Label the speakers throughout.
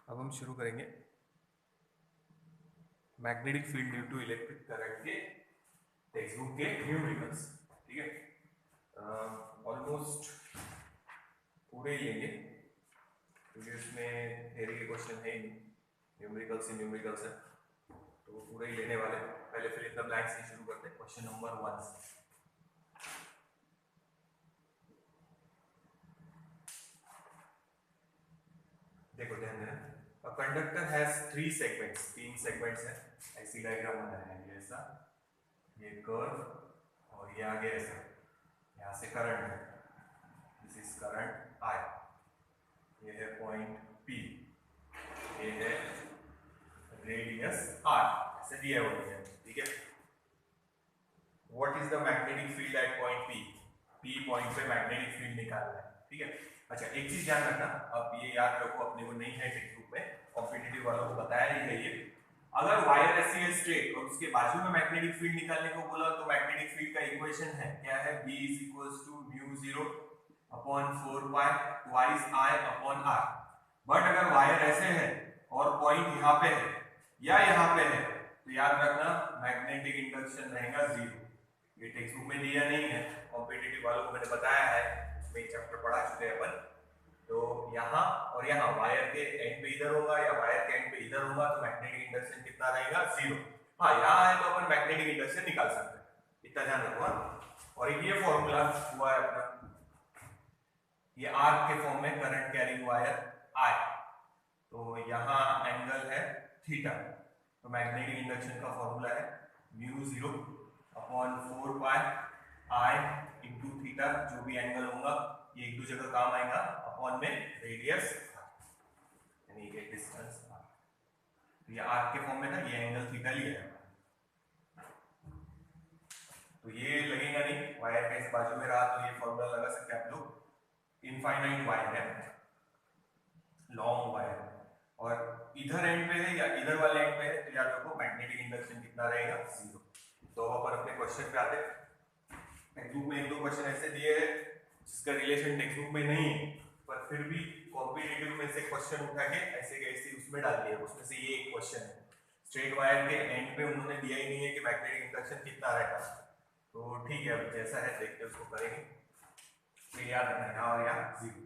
Speaker 1: अब हम शुरू करेंगे magnetic field due to electric current के टेक्स्ट बुक के न्यूमेरिकल्स। ठीक है, ऑलमोस्ट पूरे ही लेंगे क्योंकि उसमें थ्योरी के क्वेश्चन है ही नहीं, न्यूमेरिकल्स ही न्यूमेरिकल्स है तो पूरे ही लेने वाले हैं। पहले फिर इतना ब्लैंक से शुरू करते हैं क्वेश्चन नंबर 1 से। देखो ध्यान देना, a conductor has 3 segments, 3 segments है। ऐसी डायग्राम बनाना है, ये ऐसा, ये कर्व और ये आगे ऐसा। यहाँ से करंट है, दिस इज करंट आई, ये है पॉइंट पी, ये है रेडियस आर, ऐसे दिया हुआ है। ठीक है, what is the magnetic field eight point P? P point पे मैग्नेटिक फील्ड निकालना है। ठीक है, अच्छा एक चीज ध्यान रखना, अब ये याद रखो, अपने को नहीं है टेक्स्ट बुक में, कॉम्पिटिटिव वालों को बताया नहीं है ये। अगर वायर ऐसी है स्ट्रेट और उसके बाजू में मैग्नेटिक फील्ड निकालने को बोला तो मैग्नेटिक फील्ड का इक्वेशन है क्या है? B is equals to μ0 upon 4 pi twice I upon R। But अगर वायर ऐसे है और पॉइंट यहाँ पे है या यहाँ पे है तो याद रखना मैग्नेटिक इंडक्शन रहेगा 0। ये टेक्स्ट बुक में दिया नहीं है, कॉम्पिटिटिव वालों को मैंने बताया है, उसमें चैप्टर पढ़ा चुके हैं अपन। तो यहाँ और यहाँ वायर के एंड पे इधर होगा या वायर के एंड पे इधर होगा तो मैग्नेटिक इंडक्शन कितना रहेगा? 0। हाँ यहाँ है तो अपन मैग्नेटिक इंडक्शन निकाल सकते हैं, इतना ध्यान रखो। और ये फॉर्मूला हुआ है अपना, ये आर्क के फॉर्म में करंट कैरिंग वायर आई, तो यहाँ एंगल है थीटा, तो मैग्नेटिक इंडक्शन का फॉर्मूला है μ0 upon 4 pi I into theta, जो भी एंगल होगा ये एक दो जगह काम आएगा, अपॉन में रेडियस यानी ये डिस्टेंस आर। तो ये आर्क के फॉर्म में था, ये एंगल थीटा लिया है, तो ये लगेगा नहीं, वायर के इस बाजू में रहा तो ये फॉर्मूला लगा सकते हैं आप लोग। इनफाइनाइट वायर है, लॉन्ग वायर, और इधर एंड पे है या इधर वाले एंड पे है तो याद रखो मैग्नेटिक इंडक्शन कितना रहेगा? 0। तो अपन अपने क्वेश्चन पे आते हैं। टेक्स्ट बुक में एक दो क्वेश्चन ऐसे दिए हैं जिसका रिलेशन टेक्स्ट बुक में नहीं है, पर फिर भी कॉम्पिटिटिव में से क्वेश्चन उठा के ऐसे कैसे उसमें डाल दिया। उसमें से ये एक क्वेश्चन है, स्ट्रेट वायर के एंड पे उन्होंने दिया ही नहीं है कि मैग्नेटिक इंडक्शन कितना रहेगा, तो ठीक है अब जैसा है देखते हैं उसको करेंगे। तो याद रखना यहाँ और यहाँ 0।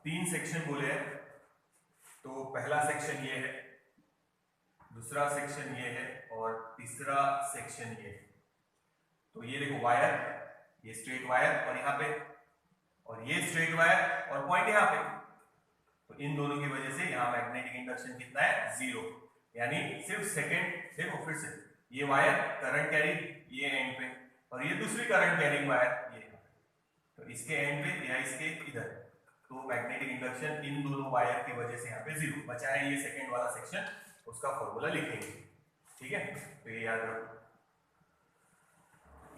Speaker 1: तीन सेक्शन बोले हैं, तो पहला सेक्शन ये है, दूसरा सेक्शन ये है और तीसरा सेक्शन ये है। तो ये देखो वायर, ये स्ट्रेट वायर और यहाँ पे, और ये स्ट्रेट वायर और पॉइंट यहाँ पे, तो इन दोनों की वजह से यहाँ मैग्नेटिक इंडक्शन कितना है? 0। यानी सिर्फ सेकंड देखो फिर से, ये वायर करंट कैरिंग ये एंड पे और ये दूसरी करंट कैरिंग वायर ये, तो इसके एंड पे या इसके इधर, तो मैग्नेटिक इंडक्शन इन दोनों वायर की वजह से यहाँ पे 0 बचा है। ये सेकंड वाला सेक्शन, उसका फॉर्मूला लिखेंगे। ठीक है, तो ये याद रखो,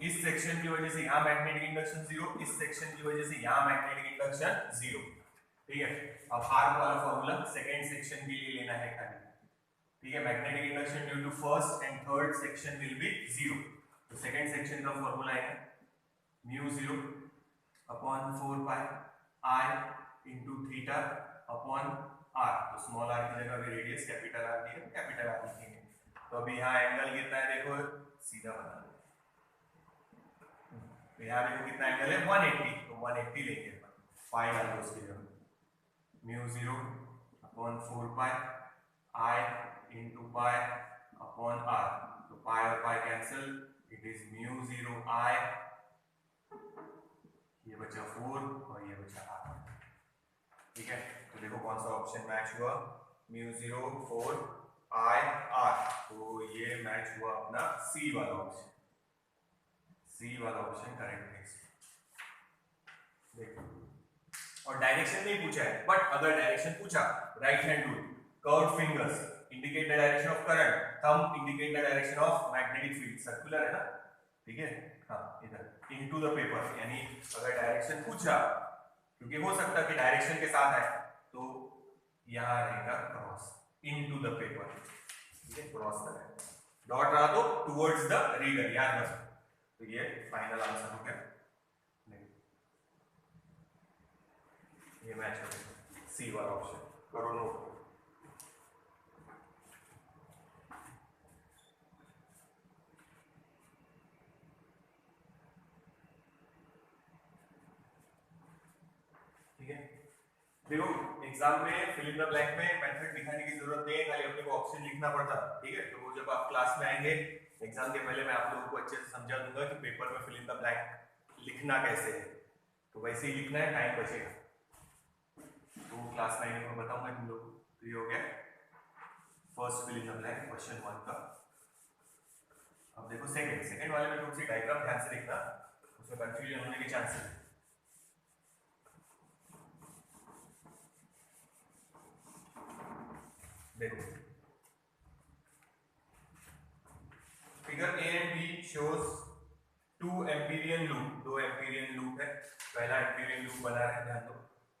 Speaker 1: इस सेक्शन की वजह से यहाँ मैग्नेटिक इंडक्शन 0, इस सेक्शन की वजह से यहाँ मैग्नेटिक इंडक्शन 0। ठीक है, अब आर्क वाला फॉर्मूला सेकंड सेक्शन के लिए लेना है खाली। ठीक है, magnetic induction due to first and third section will be 0, तो सेकंड सेक्शन का फॉर्मूला है μ0 upon 4 pi I into theta upon R, तो स्मॉल आर की जगह भी रेडियस कैपिटल आर दिया तो कैपिटल आर लिखेंगे। तो अभी यहाँ एंगल कितना है देखो, सीधा बना लो, तो यहाँ देखो कितना एंगल है 180, तो 180 लेंगे पाई डाल दो उसकी जगह, μ0 upon 4 pi I into pi upon R, तो पाई और pi cancel, it is μ0 I, ये बचा 4 और ये बचा r। ठीक है, तो देखो कौन सा ऑप्शन मैच हुआ, μ0 4 I R, तो ये मैच हुआ अपना सी वाला ऑप्शन, सी वाला ऑप्शन करेक्ट है। देखो, और डायरेक्शन नहीं पूछा है, बट अगर डायरेक्शन पूछा, right hand rule, curved fingers indicate the direction of current, thumb indicate the direction of magnetic field, circular है ना। ठीक है, हाँ इधर इनटू द पेपर, यानी अगर डायरेक्शन पूछा, क्योंकि हो सकता है कि डायरेक्शन के साथ है, तो यहाँ रहेगा क्रॉस इनटू द पेपर। ठीक है, क्रॉस करें, डॉट रहा तो टुवर्ड्स द रीडर, याद रखो। तो ये फाइनल आंसर हो गया। मैच करेगा, सी वाला ऑप्शन करो नोट। ठीक है, देखो एग्जाम में फिल इन द ब्लैंक में मेथड दिखाने की जरूरत नहीं है, खाली अपने को ऑप्शन लिखना पड़ता। ठीक है, तो वो जब आप क्लास में आएंगे एग्जाम के पहले मैं आप लोगों को अच्छे से समझा दूंगा कि पेपर में फिल इन द ब्लैंक लिखना कैसे है। तो वैसे ही लिखना है, टाइम बचेगा। तो क्लास 9 में बताऊंगा तुम लोग। तो ये हो गया first fill in the blank question 1 का। अब देखो सेकंड वाले में थोड़ी सी डायग्राम ध्यान से देखना, उसमें कंफ्यूजन होने के चांसेस है। देखो figure A and B shows two Amperian loop, दो एम्पीरियन लूप है। पहला एम्पीरियन लूप बना है, ध्यान दो,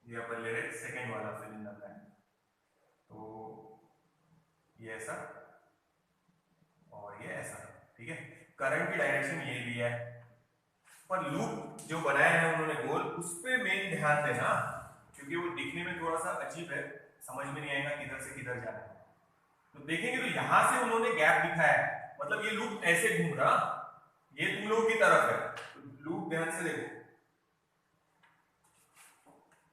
Speaker 1: ये अपन ले रहे सेकंड वाला फिल इन द ब्लैंक। तो ये ऐसा और ये ऐसा, ठीक है। करंट की डायरेक्शन ये भी है, पर लूप जो बनाया है उन्होंने गोल, उस पे मेन ध्यान देना, क्योंकि वो दिखने में थोड़ा सा अजीब है, समझ में नहीं आएगा किधर से किधर जाना है। तो देखेंगे तो यहां से उन्होंने गैप दिखाया है, मतलब ये लूप ऐसे घूम रहा, ये तुम लोगों की तरफ है। तो लूप ध्यान से देखो,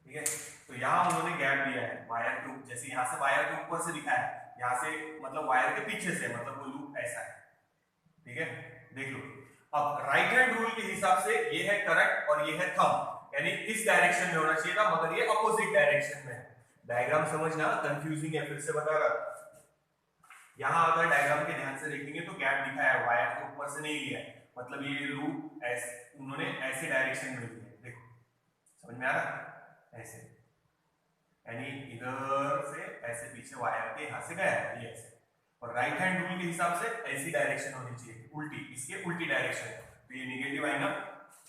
Speaker 1: ठीक है। तो यहां उन्होंने गैप दिया है वायर के, जैसे यहां से वायर के ऊपर से दिखाया है, यहां से मतलब वायर के पीछे से, मतलब वो लूप ऐसा है, ठीक है। देख लो, अब राइट हैंड रूल के हिसाब से ये है करंट और ये है थंब, यानी इस डायरेक्शन में होना चाहिए था, मगर ये अपोजिट डायरेक्शन में है। डायग्राम समझना, कंफ्यूजिंग है, फिर से बता रहा। यहां अगर डायग्राम के ध्यान से देखेंगे तो गैप दिखाया है, वायर के ऊपर से नहीं लिया है, मतलब ये लूप ऐसे उन्होंने ऐसे डायरेक्शन में लिया है। देखो समझ में आ रहा है, ऐसे, यानी इधर से ऐसे पीछे वायर के यहां से गया है, ये ऐसे। और राइट हैंड रूल के हिसाब से ऐसी डायरेक्शन होनी चाहिए, उल्टी, इसके उल्टी डायरेक्शन, तो ये नेगेटिव आएगा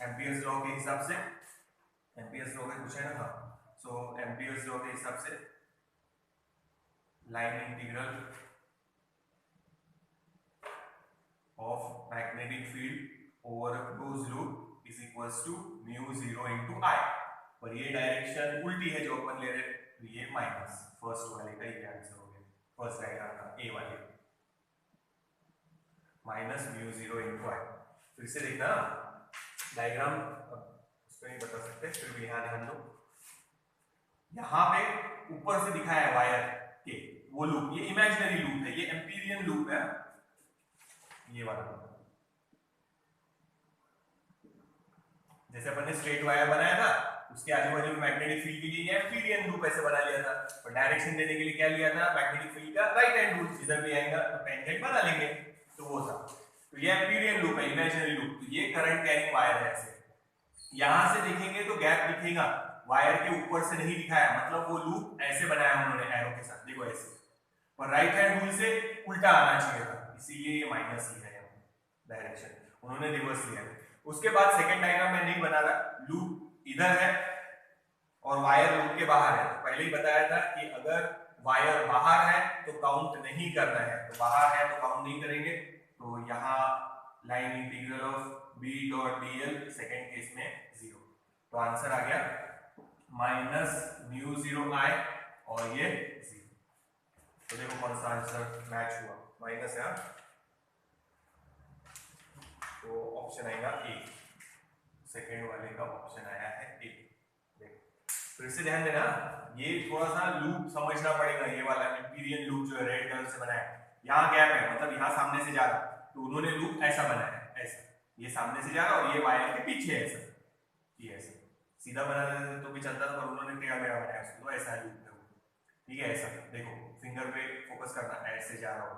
Speaker 1: एम्पियर्स लॉ के हिसाब से। एम्पियर्स लॉ में कुछ है ना, हाँ, सो एम्पियर्स लॉ के हिसाब से line integral of magnetic field over a closed loop is equals to mu 0 into I। पर ये डायरेक्शन उल्टी है जो अपन ले रहे हैं, तो ये माइनस फर्स्ट वाले का ये आंसर हो गया, फर्स्ट डायग्राम का ए वाले, माइनस mu 0 into I। फिर से देखना डायग्राम, उस पर नहीं बता सकते, फिर भी यहाँ ध्यान दो, यहाँ पे ऊपर से दिखाया है वायर के वो लूप, ये इमेजिनरी लूप है, ये एम्पीरियन लूप है, ये वाला। जैसे अपन ने स्ट्रेट वायर बनाया था, उसके आजू बाजू में मैग्नेटिक फील्ड के लिए एम्पीरियन लूप ऐसे बना लिया था, और डायरेक्शन देने के लिए क्या लिया था, मैग्नेटिक फील्ड का राइट हैंड रूल, जिधर भी आएगा तो टेंजेंट बना लेंगे, तो वो था। तो ये एम्पीरियन लूप है, इमेजिनरी लूप। तो ये करंट कैरिंग वायर है ऐसे, यहां से देखेंगे तो गैप दिखेगा, वायर के ऊपर से नहीं दिखाया, मतलब वो लूप ऐसे बनाया उन्होंने एरो के साथ, देखो ऐसे, और राइट हैंड रूल से उल्टा आना चाहिए था, इसीलिए ये माइनस ही है डायरेक्शन, उन्होंने रिवर्स लिया। उसके बाद सेकंड डायग्राम में नहीं बना रहा, लूप इधर है और वायर लूप के बाहर है। तो पहले ही बताया था कि अगर वायर बाहर है तो काउंट नहीं करना है, तो बाहर है तो काउंट नहीं करेंगे। तो यहाँ line integral of B dot DL second case में 0, तो आंसर आ गया माइनस म्यू 0 आई और ये 0। तो देखो कौन सा आंसर मैच हुआ, माइनस है, तो ऑप्शन आएगा ए, सेकेंड वाले का ऑप्शन आया है ए। देखो फिर से ध्यान देना, ये थोड़ा सा लूप समझना पड़ेगा, ये वाला एम्पीरियन लूप जो है रेड कलर से बनाया है, यहाँ गैप है, मतलब यहाँ सामने से जा रहा, तो उन्होंने लूप ऐसा बनाया है, ऐसा, ये सामने से जा रहा और ये वायर के पीछे है ऐसा, ये ऐसा सीधा बना देते तो भी चलता था, पर उन्होंने टेढ़ा मेढ़ा बनाया उसको, तो ऐसा लूप है, ठीक है। ऐसा देखो फिंगर पे फोकस करना, ऐसे जा रहा हो,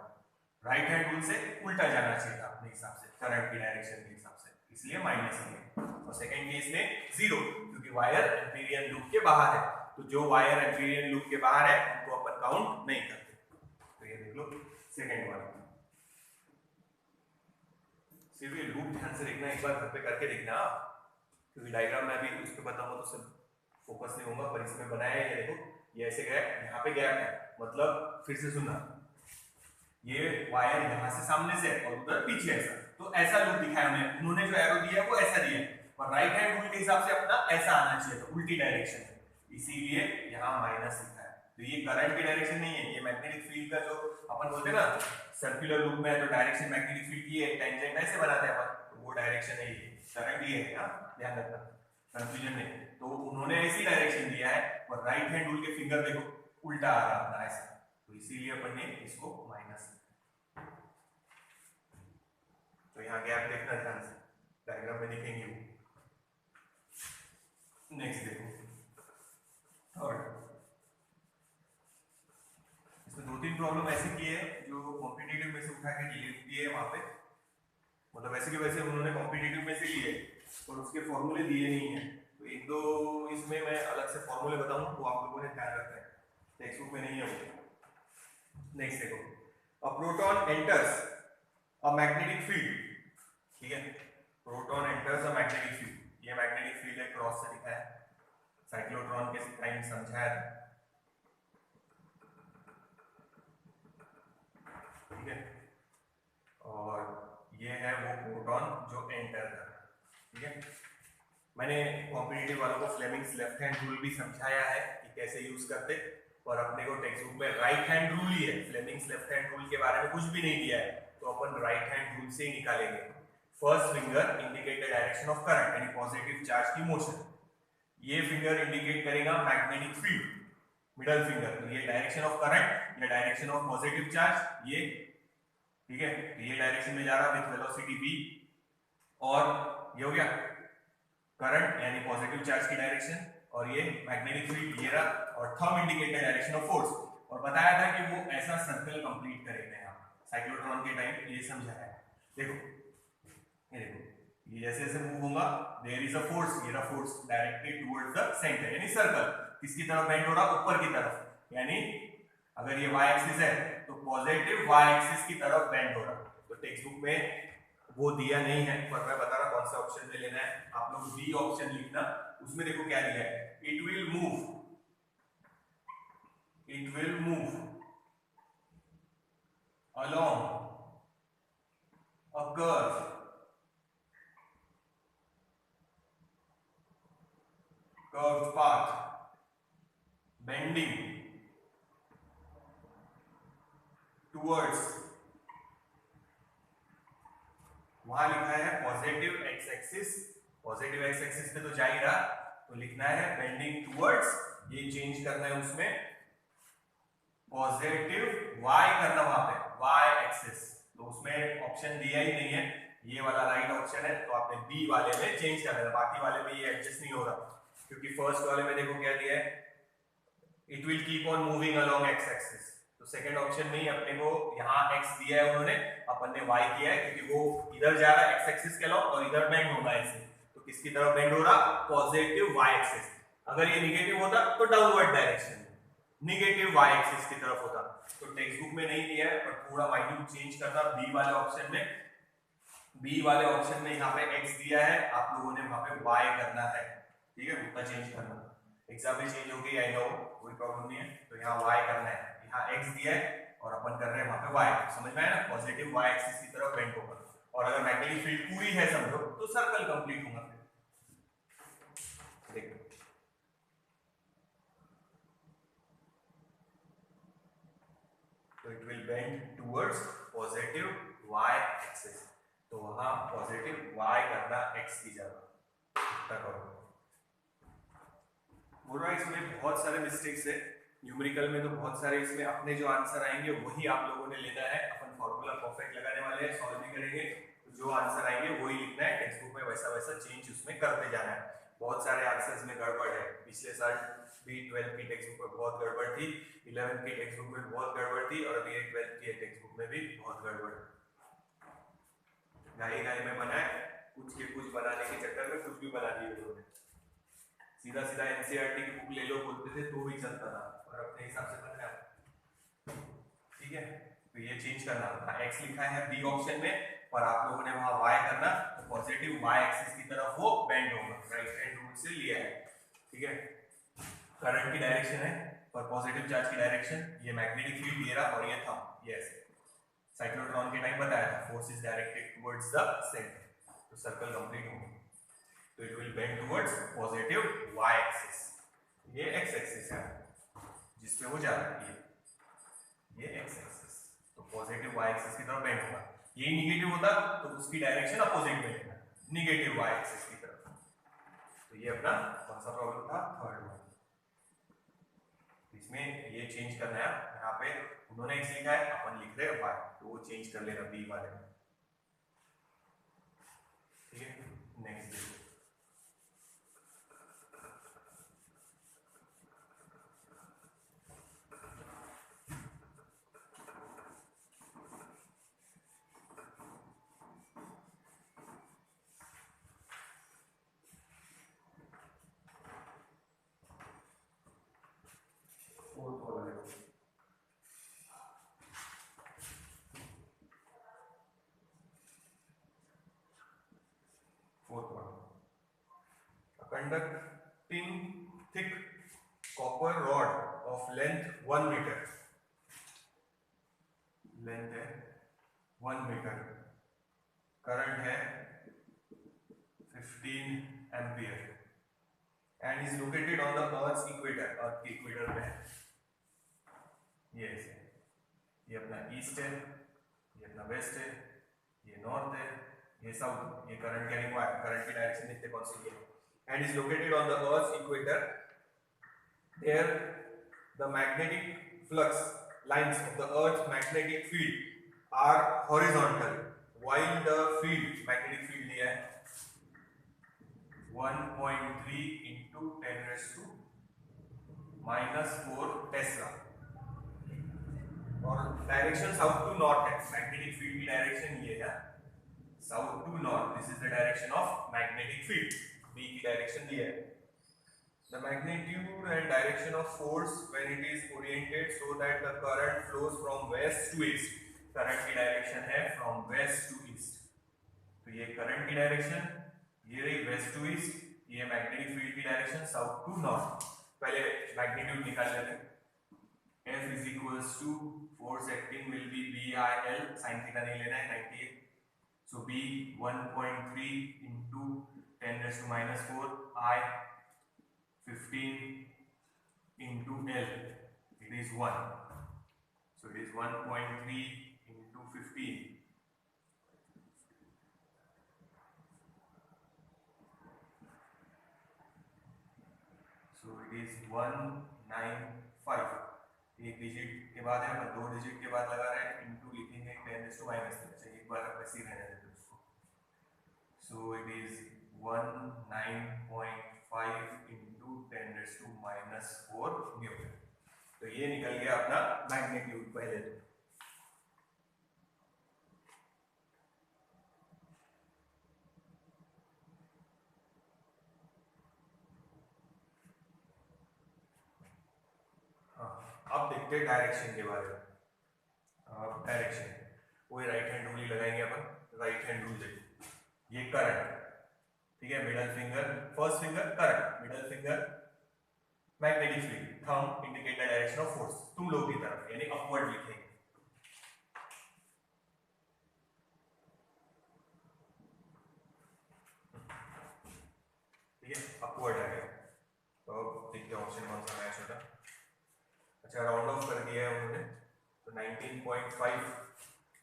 Speaker 1: राइट हैंड रूल से उल्टा जाना चाहिए था अपने हिसाब से, करंट की डायरेक्शन के हिसाब से, इसलिए माइनस है। और सेकंड केस में 0, क्योंकि वायर एम्पीरियन लूप के बाहर है, तो जो वायर एम्पीरियन लूप के बाहर है उनको अपन काउंट नहीं करते। तो ये देख लो सेकंड वाला, सिर्फ ये लूप ध्यान से देखना, एक बार घर पे करके देखना, क्योंकि डायग्राम में अभी उस पर बताऊंगा तो सब फोकस नहीं होगा, पर इसमें बनाया है, ये देखो ये ऐसे गया, यहाँ पे गैप है, मतलब फिर से सुनना, ये वायर यहाँ से सामने से और उधर पीछे ऐसा, तो ऐसा लूप दिखाया हमें, उन्होंने जो एरो दिया है वो ऐसा दिया है, और राइट हैंड रूल के हिसाब से अपना ऐसा आना चाहिए था, उल्टी डायरेक्शन में, इसीलिए यहाँ माइनस लिखा है। तो ये करंट की डायरेक्शन नहीं है, ये मैग्नेटिक फील्ड का जो अपन बोलते हैं ना सर्कुलर लूप में, तो डायरेक्शन मैग्नेटिक फील्ड की है, टेंजेंट ऐसे बनाते हैं अपन, तो वो डायरेक्शन है ये, करंट ये है, ध्यान रखना, कंफ्यूजन नहीं। तो उन्होंने ऐसी डायरेक्शन दिया है और राइट हैंड रूल के फिंगर देखो उल्टा आ रहा अपना ऐसा, तो इसीलिए अपन ने इसको माइनस। तो यहाँ गैप देखना ध्यान से, डायग्राम में दिखेंगे। नेक्स्ट देखो थर्ड, इसमें 2-3 प्रॉब्लम ऐसे की है जो कॉम्पिटिटिव में से उठा के दिए है वहां पे, मतलब वैसे के वैसे उन्होंने कॉम्पिटिटिव में से लिए और उसके फॉर्मूले दिए नहीं है, तो 1-2 इसमें मैं अलग से फॉर्मूले बताऊं वो आप लोगों ने ध्यान रखना है, टेक्स्ट बुक में नहीं है वो। नेक्स्ट देखो, a proton enters a magnetic field, ठीक है, proton enters a magnetic field, ये मैग्नेटिक फील्ड है, क्रॉस से लिखा है, साइक्लोट्रॉन के टाइम समझाया था, ठीक है, और ये है वो प्रोटॉन जो एंटर कर रहा है, ठीक है। मैंने कॉम्पिटिटिव वालों को फ्लेमिंग्स लेफ्ट हैंड रूल भी समझाया है कि कैसे यूज करते, और अपने को टेक्स्ट बुक में राइट हैंड रूल ही है, फ्लेमिंग्स लेफ्ट हैंड रूल के बारे में कुछ भी नहीं दिया है, तो अपन राइट हैंड रूल से ही निकालेंगे। First finger indicate the direction of current यानी पॉजिटिव चार्ज की मोशन, ये फिंगर इंडिकेट करेगा मैग्नेटिक फील्ड, मिडल फिंगर, तो ये डायरेक्शन ऑफ करंट या डायरेक्शन ऑफ पॉजिटिव चार्ज, ये ठीक है, तो ये डायरेक्शन में जा रहा विद वेलोसिटी v, और ये हो गया करंट यानी पॉजिटिव चार्ज की डायरेक्शन, और ये मैग्नेटिक फील्ड ये रहा, और thumb indicate the direction of force, और बताया था कि वो ऐसा सर्कल कंप्लीट करेंगे यहाँ साइक्लोट्रॉन के टाइम, ये समझाया है। देखो ये देखो, ये जैसे जैसे मूव होगा देयर इज अ फोर्स, ये रहा force directed towards the centre, यानी सर्कल किसकी तरफ बेंड हो रहा, ऊपर की तरफ, यानी अगर ये y एक्सिस है तो पॉजिटिव y एक्सिस की तरफ बेंड हो रहा, तो टेक्स्ट बुक में वो दिया नहीं है, पर मैं बता रहा कौन सा ऑप्शन में लेना है, आप लोग बी ऑप्शन लिखना, उसमें देखो क्या दिया है, it will move along a curved path bending towards, वहां लिखा है positive x axis, positive x axis पे तो जा ही रहा, तो लिखना है बेंडिंग टुवर्ड्स, ये चेंज करना है उसमें पॉजिटिव y करना वहां पे y एक्सिस, तो उसमें ऑप्शन दिया ही नहीं है, ये वाला राइट ऑप्शन है, तो आपने बी वाले में चेंज कर देना, बाकी वाले में ये एडजस्ट नहीं हो रहा, क्योंकि फर्स्ट वाले में देखो क्या दिया है, it will keep on moving along x axis, तो सेकंड ऑप्शन में ही अपने को यहाँ x दिया है उन्होंने, अपन ने y किया है, क्योंकि वो इधर जा रहा है एक्स एक्सिस के अलोंग और इधर बेंड होगा ऐसे, तो किसकी तरफ बेंड हो रहा, पॉजिटिव y एक्सिस, अगर ये निगेटिव होता तो downward direction, negative y axis की तरफ होता, तो टेक्स्ट बुक में नहीं दिया है, पर थोड़ा माइन्यूट चेंज करना बी वाले ऑप्शन में, बी वाले ऑप्शन में यहाँ पे x दिया है, आप लोगों ने वहां पे y करना है, ठीक है, उतना चेंज करना, एग्जाम में चेंज हो गई आई नो, कोई प्रॉब्लम नहीं है, तो यहाँ y करना है, यहाँ x दिया है और अपन कर रहे हैं वहां पे y, समझ में आया ना, पॉजिटिव y एक्सिस की तरफ बेंड होगा, और अगर मैग्नेटिक फील्ड पूरी है समझो तो सर्कल कंप्लीट होगा, देखो तो it will bend towards positive y axis, तो वहां पॉजिटिव y करना x की जगह, तक करो। बोल रहा है इसमें बहुत सारे मिस्टेक्स है, न्यूमेरिकल में तो बहुत सारे, इसमें अपने जो आंसर आएंगे वही आप लोगों ने लेना है, अपन फॉर्मूला परफेक्ट लगाने वाले हैं, सॉल्व भी करेंगे, तो जो आंसर आएंगे वही लिखना है, टेक्स्ट बुक में वैसा वैसा चेंज उसमें करते जाना है, बहुत सारे आंसर्स में गड़बड़ है, पिछले साल भी 12 की टेक्स्ट बुक में बहुत गड़बड़ थी, 11 की टेक्स्ट बुक में बहुत गड़बड़ थी, और अभी 12 की टेक्स्ट बुक में भी बहुत गड़बड़, गाई गाई में बनाए, कुछ के कुछ बनाने के चक्कर में कुछ भी बना दिए उन्होंने, सीधा सीधा एनसीईआरटी की बुक ले लो बोलते थे तो भी चलता था, और अपने हिसाब से बनाया, ठीक है, तो ये चेंज करना था, x लिखा है बी ऑप्शन में, पर आप लोगों ने वहां y करना, तो पॉजिटिव y एक्सिस की तरफ वो बेंड होगा, राइट हैंड रूल से लिया है, ठीक है, करंट की डायरेक्शन है और पॉजिटिव चार्ज की डायरेक्शन, ये मैग्नेटिक फील्ड ये रहा और ये था, यस साइक्लोट्रॉन के टाइम बताया था, force is directed towards the centre, तो सर्कल कंप्लीट हो गया, तो it will bend towards positive y axis, ये एक्स एक्सिस है जिसपे वो जा रहा है, ये एक्स एक्सिस, तो पॉजिटिव वाई एक्सिस की तरफ बेंड होगा। ये निगेटिव होता तो उसकी डायरेक्शन अपोजिट में लेना, निगेटिव वाई एक्सिस की तरफ। तो ये अपना कौन सा प्रॉब्लम था, थर्ड वन। इसमें ये चेंज करना है, यहाँ पे उन्होंने एक्स लिखा है, अपन लिख रहे हैं वाई, तो वो चेंज कर लेना बी वाले में। ठीक है, नेक्स्ट देखो। Conducting thick copper rod of length 1 meter, length है 1 मीटर, करंट है 15 ampere and is located on the earth's equator, earth के इक्वेटर में है। ये ऐसे, ये अपना ईस्ट है, ये अपना वेस्ट है, ये नॉर्थ है, ये साउथ। ये करंट कैरिंग वायर, करंट की डायरेक्शन देखते कौन सी है, and is located on the Earth's equator. There, the magnetic flux lines of the Earth's magnetic field are horizontal, while the field, magnetic field दिया है 1.3 into 10 raised to -4 tesla, और direction south to north है। Magnetic field की direction ये है, south to north. This is the direction of magnetic field. B की direction दी है। The magnitude and direction of force when it is oriented so that the current flows from west to east. Current की direction है from west to east। तो ये current की direction, ये रही west to east, ये मैग्नेटिक फील्ड की direction south to north. पहले मैग्नीट्यूड निकाल लेते हैं। F is equals to force acting will be BIL, sin theta नहीं लेना है, 98। So B 1.3 into 10 raised to -4, I 15 into L, it is 1. So it is 1.3 into 15. So it is 195. एक digit के बाद है, दो डिजिट के बाद लगा रहे हैं, इंटू लिखेंगे 10 raised to -3। एक बार वैसे ही रहने देते उसको। So it is 19.5 into 10 raised to -4 Newton. तो ये निकल गया अपना मैग्नीट्यूड पहले। हाँ, अब देखते हैं डायरेक्शन के बारे में। डायरेक्शन वही राइट हैंड रूल ही लगाएंगे अपन। राइट हैंड रूल देखो, ये करंट, ठीक है, middle finger, first finger current, middle finger magnetic field, thumb indicate the direction of force, तुम लोग की तरफ, यानी अपवर्ड लिखेंगे। ठीक है, अपवर्ड आ गया। तो अब देखते हैं ऑप्शन कौन सा मैच होता। अच्छा, राउंड ऑफ कर दिया है उन्होंने, तो 19.5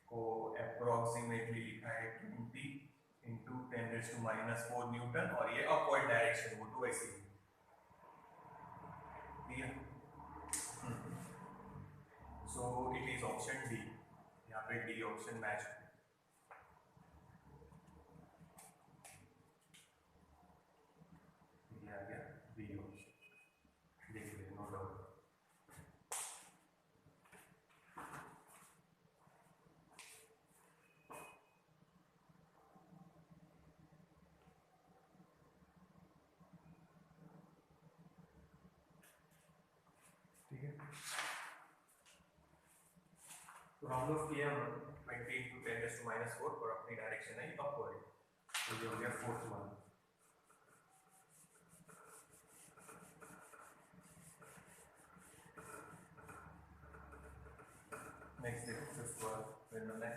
Speaker 1: को अप्रोक्सीमेटली लिखा है 20 into 10 raised to -4 न्यूटन, और ये अपवर्ड डायरेक्शन, वो तो वैसे ही, ठीक है। So it is option D, यहाँ पे डी ऑप्शन मैच है। ये आ गया डी ऑप्शन, देख ले, नो डाउट। ठीक है, तो राउंड ऑफ किया हमने 20 into 10 raised to -4, और अपनी डायरेक्शन है अपवर्ड, तो ये हो गया फोर्थ वन। नेक्स्ट देखो फिफ्थ वन, रैंडम है।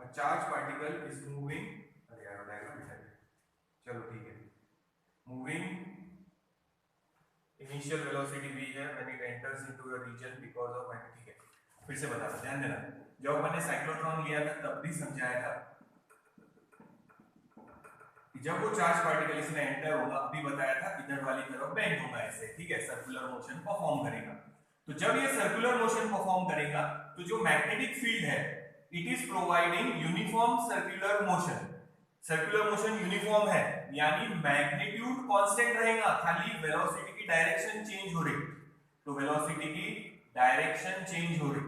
Speaker 1: a charged particle is moving, अरे यार डायग्राम मिटा दिया, चलो ठीक है, moving initial velocity v है when it enters into a region because of magnetic, ठीक है फिर से बता दो, ध्यान देना, जब मैंने साइक्लोट्रॉन लिया था तब भी समझाया था कि जब वो चार्ज पार्टिकल इसमें एंटर होगा, अभी बताया था इधर वाली तरफ बेंड होगा ऐसे, ठीक है, सर्कुलर मोशन परफॉर्म करेगा। तो जब ये सर्कुलर मोशन परफॉर्म करेगा तो जो मैग्नेटिक फील्ड है it is providing uniform circular motion, circular motion uniform है यानी मैग्नीट्यूड कांस्टेंट रहेगा, खाली वेलोसिटी की डायरेक्शन चेंज हो रही, तो वेलोसिटी की डायरेक्शन चेंज हो रही,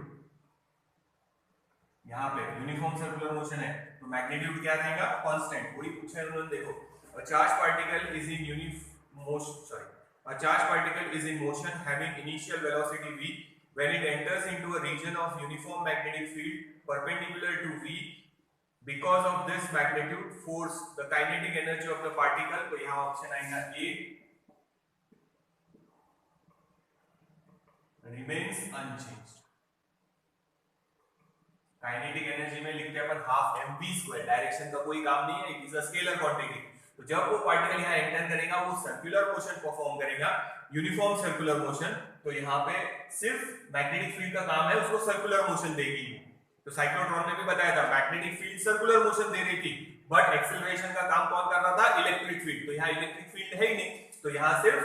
Speaker 1: यहाँ पे यूनिफॉर्म सर्कुलर मोशन है तो मैग्नीट्यूड क्या रहेगा, कांस्टेंट। वही पूछा है उन्होंने, देखो a charged particle is in motion having initial velocity v when it enters into a region of uniform magnetic field perpendicular to v, because of this magnitude force the kinetic energy of the particle, तो यहाँ option आएगा ए, remains unchanged। Kinetic energy में लिखते हैं अपन half mv², direction का कोई काम नहीं है, it is a scalar quantity. तो जब वो पार्टिकल यहाँ एंटर करेगा वो सर्कुलर मोशन परफॉर्म करेगा, यूनिफॉर्म सर्कुलर मोशन, तो यहाँ पे सिर्फ मैग्नेटिक फील्ड का काम है उसको सर्कुलर मोशन देगी। तो साइक्लोट्रॉन ने भी बताया था मैग्नेटिक फील्ड सर्कुलर मोशन दे रही थी, बट एक्सेलरेशन का काम कौन कर रहा था, इलेक्ट्रिक फील्ड। तो यहाँ इलेक्ट्रिक फील्ड है ही नहीं, तो यहाँ सिर्फ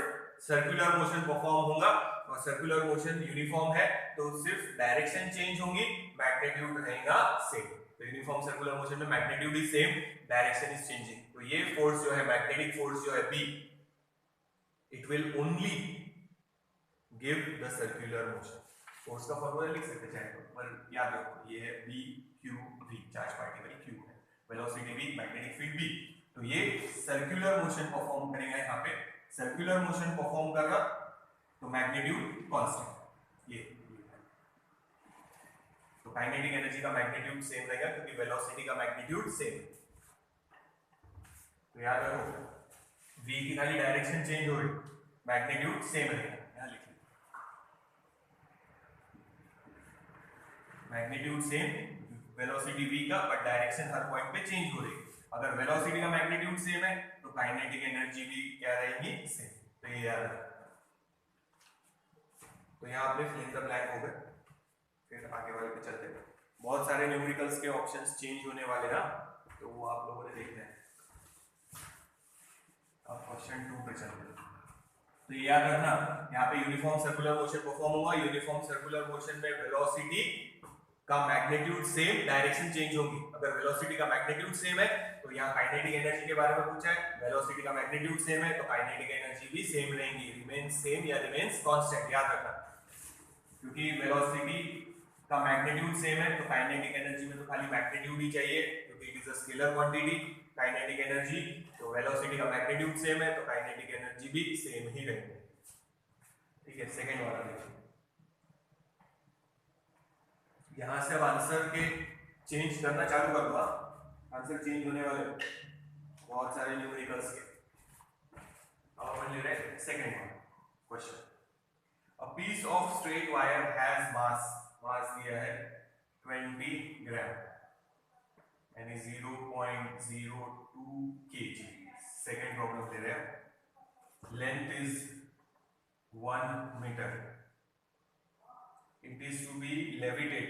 Speaker 1: सर्कुलर मोशन परफॉर्म होगा, और सर्कुलर मोशन यूनिफॉर्म है तो सिर्फ डायरेक्शन चेंज होगी, मैग्नीट्यूड रहेगा सेम। तो यूनिफॉर्म सर्कुलर मोशन में magnitude is same, direction is changing. तो ये फोर्स जो है मैग्नेटिक फोर्स जो है B, it will only give the circular motion. Force का फॉर्मूला लिख सकते हैं पर याद रखो ये है B Q V, charge particle Q है, velocity V, magnetic field B। तो ये सर्कुलर मोशन परफॉर्म करेगा, यहाँ पे सर्कुलर मोशन परफॉर्म कर रहा तो मैग्नीट्यूड कांस्टेंट, ये तो काइनेटिक एनर्जी का मैग्नीट्यूड सेम रहेगा क्योंकि वेलोसिटी का मैग्नीट्यूड सेम। तो याद रखो v की खाली डायरेक्शन चेंज हो रही, मैग्नीट्यूड सेम रहेगा, यहां लिख लो मैग्नीट्यूड सेम, वेलोसिटी v का, बट डायरेक्शन हर पॉइंट पे चेंज हो रही। अगर वेलोसिटी का मैग्नीट्यूड सेम है तो काइनेटिक एनर्जी भी क्या रहेगी, सेम। तो ये याद रखो। तो यहाँ आपने फिल इन द ब्लैंक हो गए, फिर आगे वाले पे चलते हैं। बहुत सारे न्यूमेरिकल्स के ऑप्शंस चेंज होने वाले ना, तो वो आप लोगों ने देखना है। अब क्वेश्चन 2 पे चलते हैं। तो ये याद रखना, यहाँ पे यूनिफॉर्म सर्कुलर मोशन परफॉर्म होगा, यूनिफॉर्म सर्कुलर मोशन में वेलोसिटी का मैग्नीट्यूड सेम, डायरेक्शन चेंज होगी। अगर वेलोसिटी का मैग्नीट्यूड सेम है तो यहाँ काइनेटिक एनर्जी के बारे में पूछा है, वेलोसिटी का मैग्नीट्यूड सेम है तो काइनेटिक एनर्जी भी सेम रहेगी, रिमेन्स सेम या रिमेन्स कांस्टेंट, याद रखना। क्योंकि वेलोसिटी का मैग्नीट्यूड सेम है तो काइनेटिक एनर्जी में तो खाली मैग्नीट्यूड ही चाहिए क्योंकि it is a scalar quantity. Kinetic energy तो वेलोसिटी का मैग्नीट्यूड सेम है तो काइनेटिक एनर्जी भी सेम ही रहेगी, ठीक है। सेकंड वाला देखिए, यहां से अब आंसर के चेंज करना चालू कर दो, आंसर चेंज होने वाले बहुत सारे न्यूमेरिकल्स के। अब अपन ले रहे हैं second question. A piece of straight wire has mass दिया है 20 ग्राम यानी 0.02 kg। सेकेंड प्रॉब्लम दे रहे हैं, length is 1 meter, it is to be levitated,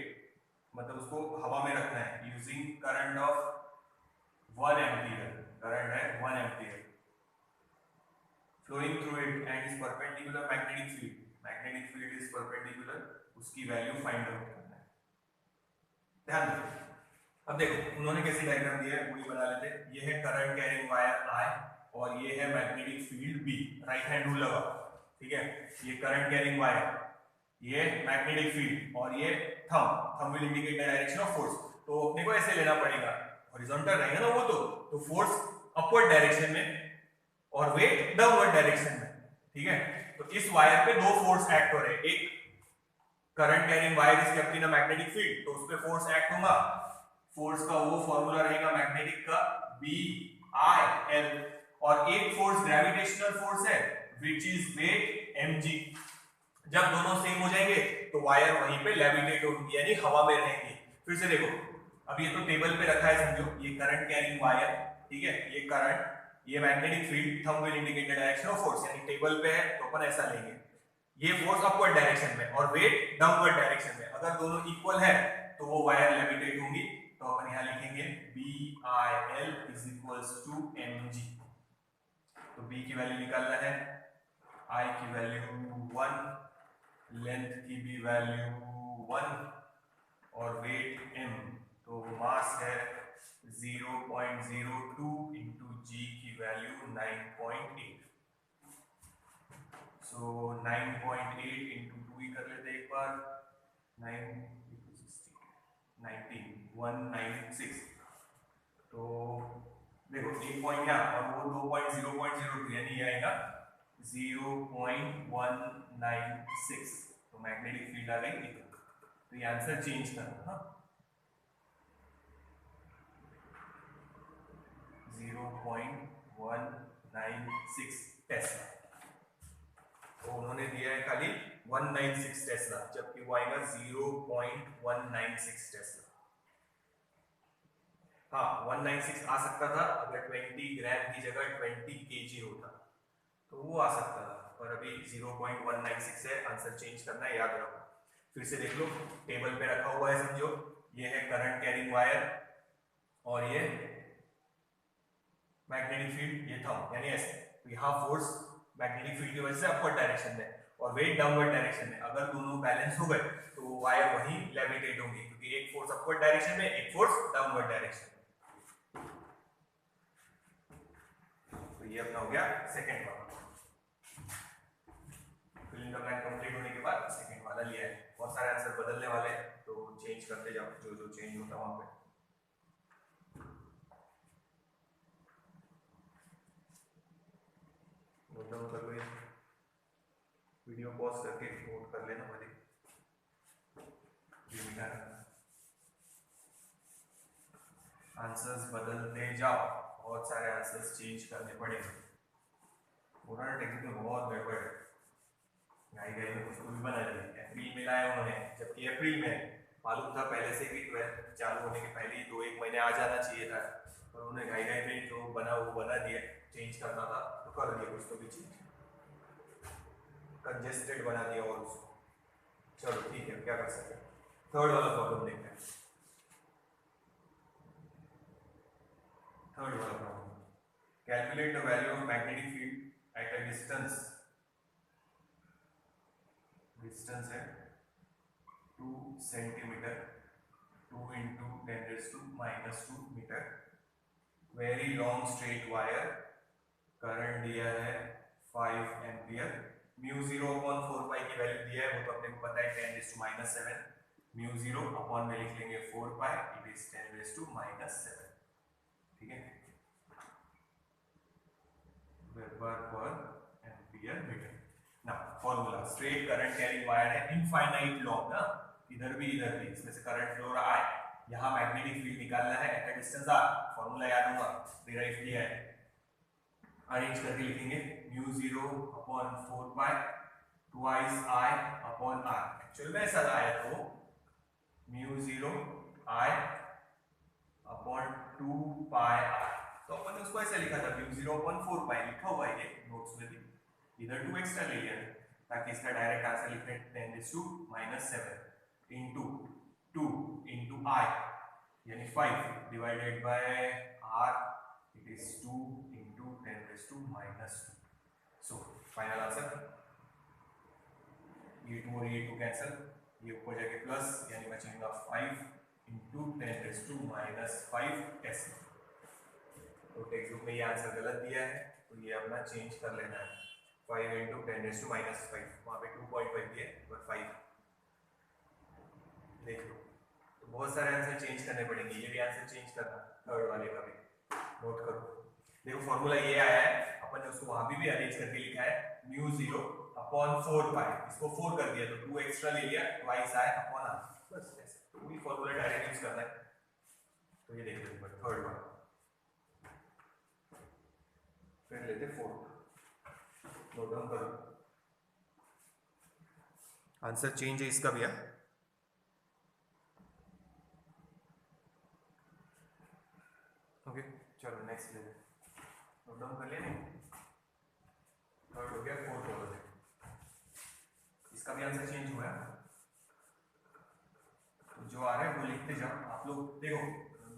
Speaker 1: मतलब उसको हवा में रखना है using current of 1 ampere, current है 1 ampere flowing through it and is perpendicular magnetic field, magnetic field is perpendicular, उसकी वैल्यू फाइंड आउट करना है। ध्यान दो, अब देखो उन्होंने कैसे डायग्राम दिया है वही बना लेते हैं। ये है करंट कैरिंग वायर I और ये है magnetic field B, right hand rule लगाओ, ठीक है। ये करंट कैरिंग वायर, ये मैग्नेटिक फील्ड और ये thumb will indicate the direction of force. तो अपने को ऐसे लेना पड़ेगा, हॉरिजॉन्टल रहेगा ना वो, तो फोर्स अपवर्ड डायरेक्शन में और वेट डाउनवर्ड डायरेक्शन में, ठीक है। तो इस वायर पे दो फोर्स एक्ट हो रहे हैं, एक current carrying wire is kept in a magnetic field तो उस पे फोर्स एक्ट होगा, फोर्स का वो फॉर्मूला रहेगा मैग्नेटिक का BIL, और एक फोर्स ग्रेविटेशनल फोर्स है व्हिच इज वेट mg। जब दोनों सेम हो जाएंगे तो वायर वहीं पे लेविटेट होगी यानी हवा में रहेंगी। फिर से देखो, अब ये तो टेबल पे रखा है समझो, ये करंट कैरिंग वायर, ठीक है, ये करंट, ये magnetic field, thumb will indicate the direction of force, यानी टेबल पे है तो अपन ऐसा लेंगे, ये फोर्स अपवर्ड डायरेक्शन में और वेट डाउनवर्ड डायरेक्शन में, अगर दोनों इक्वल है तो वो वायर लेविटेट होंगी, तो अपन यहां लिखेंगे BIL is equals to mg, तो B की वैल्यू निकालना है, I की वैल्यू 1, लेंथ की भी वैल्यू 1 और वेट m, तो मास है 0.02 इंटू जी की वैल्यू 9.8, सो 9.8 इंटू 2 ही कर लेते एक बार, 196, तो देखो एक पॉइंट यहाँ और वो 2.0.02 यानी ये आएगा 0.196, तो मैग्नेटिक फील्ड आ गई, तो ये आंसर चेंज करना, हाँ 0.196 टेस्ला, तो उन्होंने दिया है खाली 196 टेस्ला, जबकि वो आएगा 0.196 टेस्ला। हाँ 196 आ सकता था अगर 20 ग्राम की जगह 20 केजी होता तो वो आ सकता था, पर अभी 0.196 है, आंसर चेंज करना है, याद रखो। फिर से देख लो, टेबल पे रखा हुआ है समझो, ये है करंट कैरिंग वायर और ये मैग्नेटिक फील्ड, ये थंब, यानी ऐसे, तो यहाँ फोर्स मैग्नेटिक फील्ड की वजह से अपवर्ड डायरेक्शन में और वेट डाउनवर्ड डायरेक्शन में, अगर दोनों बैलेंस हो गए तो वायर वहीं लेविटेट होंगी, क्योंकि एक फोर्स अपवर्ड डायरेक्शन में, एक फोर्स डाउनवर्ड डायरेक्शन में। तो ये अपना हो गया सेकंड वाला, फिलिंग द ब्लैंक कंप्लीट होने के बाद सेकंड वाला लिया है, बहुत सारे आंसर बदलने वाले हैं तो चेंज करते जाओ, जो जो चेंज होता वहां पे। नोट डाउन कर लो, वीडियो पॉज करके नोट कर लेना, मुझे आंसर्स बदलते जाओ, बहुत सारे आंसर्स चेंज करने पड़ेंगे, पूरा टेक्निकल बहुत गड़बड़ है, गाई में कुछ भी बना दिया, अप्रैल में लाए उन्होंने, जबकि अप्रैल में मालूम था पहले से कि 12 चालू होने के पहले ही 2-1 महीने आ जाना चाहिए था, पर उन्होंने गाई में जो बना वो बना दिया, चेंज करना था तो कर दिया, कुछ तो भी चेंज कंजेस्टेड बना दिया और उसको, चलो ठीक है, क्या कर सकते हैं। थर्ड वाला प्रॉब्लम देखते हैं, थर्ड वाला problem, calculate the value of magnetic field at a distance है 2 centimetre, 2 into 10⁻² metre, very long straight wire, current दिया है 5 एम्पियर, μ0/4π की वैल्यू दिया है, वो तो अपने को पता है 10⁻⁷, μ0 अपॉन में लिख लेंगे 4π, इट इज 10⁻⁷, ठीक है, वेबर पर एम्पियर मीटर। ना formula, straight current carrying wire है, इनफाइनाइट लॉन्ग ना, इधर भी इसमें से करंट फ्लो रहा है, यहाँ मैग्नेटिक फील्ड निकालना है eight a distance r, formula याद होगा, डिराइव किया है, अरेंज करके लिखेंगे μ0/4π twice I upon r, actual में ऐसा आया तो μ0I/2πr, तो अपन उसको ऐसे लिखा था μ0/4π, लिखा हुआ है ये नोट्स में भी, इधर 2 एक्स्ट्रा ले लिया ताकि इसका डायरेक्ट आंसर लिखें 10⁻⁷ into 2 into I यानी 5 divided by R, it is 2 into 10⁻², so final answer, ये 2 और ये 2 कैंसिल, ये ऊपर जाके प्लस, यानी बचेगा 5 into 10⁻⁵ टेस्ला, तो टेक्स्ट बुक में ये आंसर गलत दिया है, तो ये अपना चेंज कर लेना है, 5 into 10⁻⁵, वहाँ पे 2.5 दिया पर 5, देख लो, तो बहुत सारे आंसर चेंज करने पड़ेंगे, ये भी आंसर चेंज करना, थर्ड वाले का भी नोट करो, देखो फॉर्मूला ये आया है, अपन ने उसको वहां भी अरेंज करके लिखा है μ0/4π, इसको 4 कर दिया तो 2 एक्स्ट्रा ले लिया, ट्वाइस I अपॉन r, बस ऐसे, तो वही फॉर्मूला डायरेक्ट यूज करना है, तो ये देख लो थर्ड वाला, फिर लेते फोर्थ, नोट डाउन करो, आंसर चेंज है इसका भी है, चलो नेक्स्ट ले नोट डाउन कर लिया नहीं? थर्ड हो गया, फोर्थ हो गया, इसका भी आंसर चेंज हुआ है। तो जो आ रहा है वो लिखते जाओ आप लोग। देखो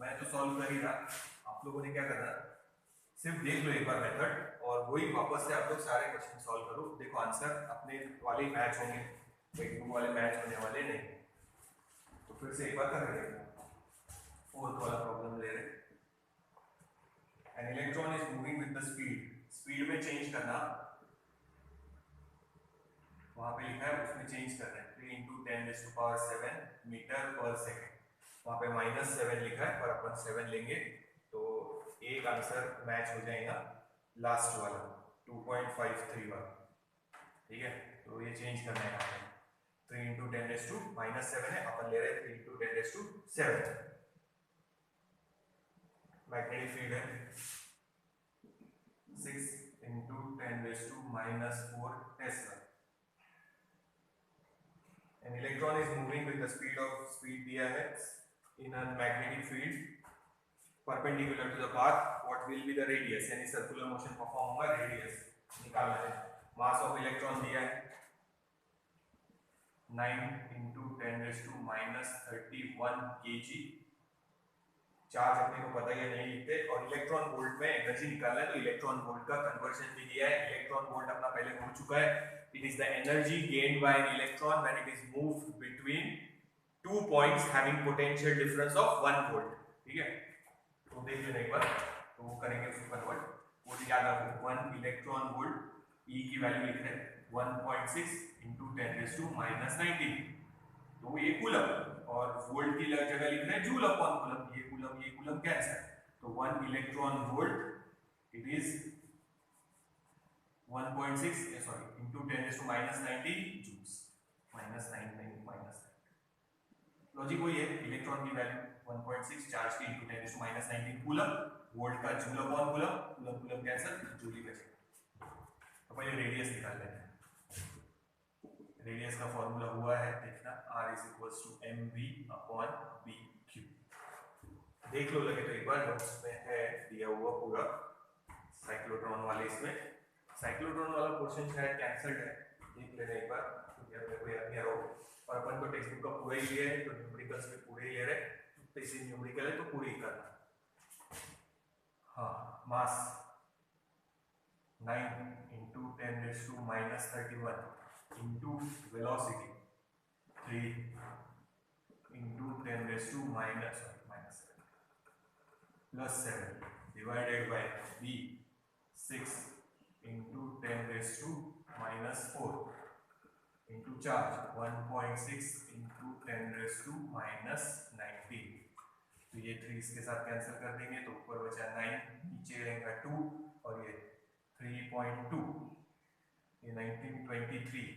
Speaker 1: मैं तो सॉल्व कर ही रहा, आप लोगों ने क्या करना, सिर्फ देख लो एक बार मेथड और वही वापस से आप लोग सारे क्वेश्चन सॉल्व करो। देखो आंसर अपने वाले मैच होंगे, टेक्निक वाले मैच होने वाले नहीं। तो फिर से एक बार कर रहे हैं, फोर्थ वाला प्रॉब्लम ले रहे। An electron is moving with the speed, speed में चेंज करना, वहां पे लिखा है उसमें चेंज कर रहे हैं 3 × 10⁻⁷ मीटर पर सेकेंड। वहां पे -7 लिखा है पर अपन 7 लेंगे तो एक आंसर मैच हो जाएगा लास्ट वाला 2.53 वाला। ठीक है, तो ये चेंज करना है यहाँ पे 3 × 10⁻⁻7 है, अपन ले रहे हैं 3 × 10⁻7। मैग्नेटिक फील्ड है 6 × 10⁻⁻4 Tesla. An electron is moving with the speed दिया है in a magnetic field perpendicular to the path. What will be the radius? यानी सर्कुलर मोशन परफॉर्म होगा, रेडियस निकालना है। मास ऑफ इलेक्ट्रॉन दिया है 9 × 10⁻31 kg। चार्ज अपने को पता ही है, नहीं लिखते। और इलेक्ट्रॉन वोल्ट में एनर्जी निकालना है तो इलेक्ट्रॉन वोल्ट का कन्वर्जन भी दिया है। इलेक्ट्रॉन वोल्ट अपना पहले हो चुका है। It is the energy gained by an electron when it is moved between two points having potential difference of 1 volt। ठीक है, तो देख लेना एक बार, तो वो करेंगे उसको कन्वर्ट। वो याद रखो 1 इलेक्ट्रॉन वोल्ट, E की वैल्यू लिख रहे हैं 1.6 × 10⁻⁻19। तो ये कूलम, और वोल्ट की जगह लिख रहे हैं जूल अपॉन कूलम। ये कूलम कैंसिल, तो 1 electron volt it is 1.6 × 10⁻⁻19 joules, -9 logic वही है। इलेक्ट्रॉन की वैल्यू 1.6, चार्ज की × 10⁻⁻19 कूलम, वोल्ट का joule upon coulomb, coulomb cancel, joule ही बचेगा। तो पहले रेडियस निकाल लेते हैं। रेडियस का फॉर्मूला हुआ है, देखना R = mv/bq। देख लो लगे तो एक बार, नोट्स में है दिया हुआ पूरा साइक्लोट्रॉन वाले। इसमें साइक्लोट्रॉन वाला पोर्शन शायद कैंसल्ड है, देख लेना एक बार, क्योंकि अपने को याद नहीं आ रहा हो। और अपन को टेक्स्ट बुक का पूरा ही लिए है, तो न्यूमेरिकल्स में पूरे ही ले रहे, तो इसी न्यूमेरिकल है तो पूरी ही करना। हाँ, मास 9 × 10⁻31 into velocity 3 × 10⁻⁻7 plus 7 divided by b 6 × 10⁻⁻4 into charge 1.6 × 10⁻⁻19। तो ये 3 इसके साथ कैंसिल कर देंगे तो ऊपर बचा 9, नीचे रहेगा 2 और ये 3.2, ये 1923।